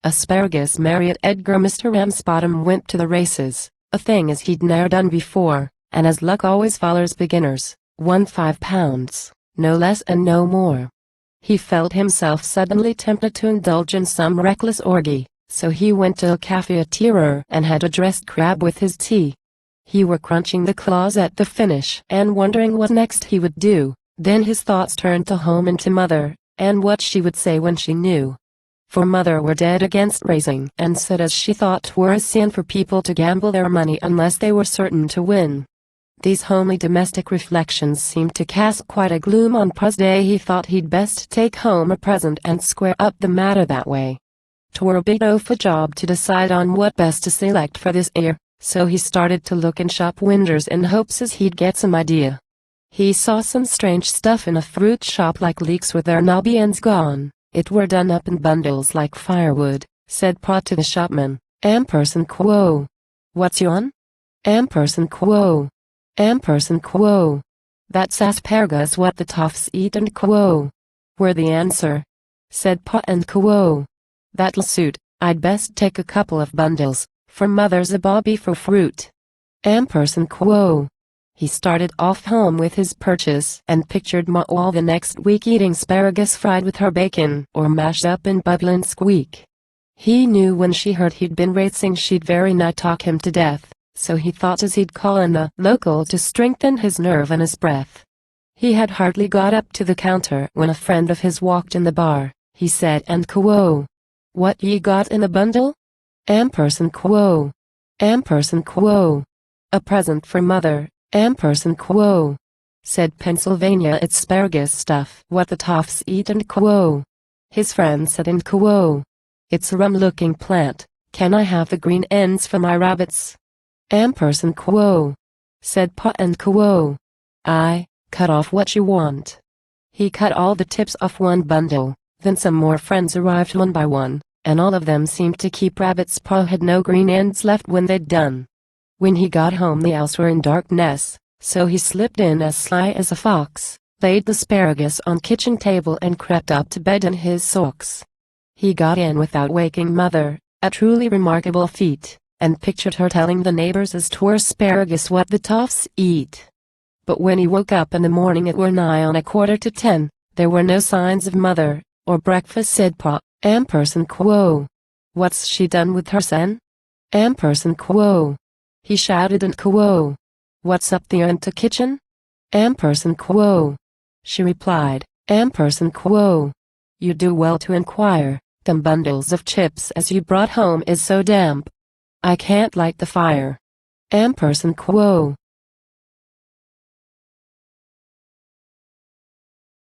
Asparagus Marriott Edgar Mr. Ramsbottom went to the races, a thing as he'd ne'er done before, and as luck always follows beginners, won £5, no less and no more. He felt himself suddenly tempted to indulge in some reckless orgy, so he went to a cafetiere and had a dressed crab with his tea. He were crunching the claws at the finish and wondering what next he would do, then his thoughts turned to home and to mother, and what she would say when she knew. For mother were dead against racing and said as she thought 'twere a sin for people to gamble their money unless they were certain to win. These homely domestic reflections seemed to cast quite a gloom on Pa's day. He thought he'd best take home a present and square up the matter that way. 'Twere a bit of a job to decide on what best to select for this year, so he started to look in shop windows in hopes as he'd get some idea. He saw some strange stuff in a fruit shop like leeks with their knobby ends gone. It were done up in bundles like firewood. Said Pa to the shopman, "Quo. What's yon?" "Quo. Quo. That's asparagus what the toffs eat and quo," were the answer. Said Pa and quo, "That'll suit, I'd best take a couple of bundles, for mother's a bobby for fruit." Quo. He started off home with his purchase and pictured Ma all the next week eating asparagus fried with her bacon or mashed up in bubblin' squeak. He knew when she heard he'd been racing she'd very nigh talk him to death, so he thought as he'd call in the local to strengthen his nerve and his breath. He had hardly got up to the counter when a friend of his walked in the bar. He said and quo, "What ye got in a bundle?" Quo. Quo. "A present for mother." Quo. Said Pennsylvania asparagus stuff what the toffs eat and quo. His friend said and quo, "It's a rum-looking plant, can I have the green ends for my rabbits?" Quo. Said Pa and quo, "Aye, cut off what you want." He cut all the tips off one bundle, then some more friends arrived one by one, and all of them seemed to keep rabbits. Pa had no green ends left when they'd done. When he got home the owls were in darkness, so he slipped in as sly as a fox, laid the asparagus on kitchen table and crept up to bed in his socks. He got in without waking mother, a truly remarkable feat, and pictured her telling the neighbors as 'twere asparagus what the toffs eat. But when he woke up in the morning it were nigh on 9:45, there were no signs of mother, or breakfast. Said Pa, Quo. "What's she done with her sen?" Quo. He shouted and quo, "What's up there into kitchen?" Quo. She replied, Quo. "You do well to inquire, them bundles of chips as you brought home is so damp. I can't light the fire." Quo.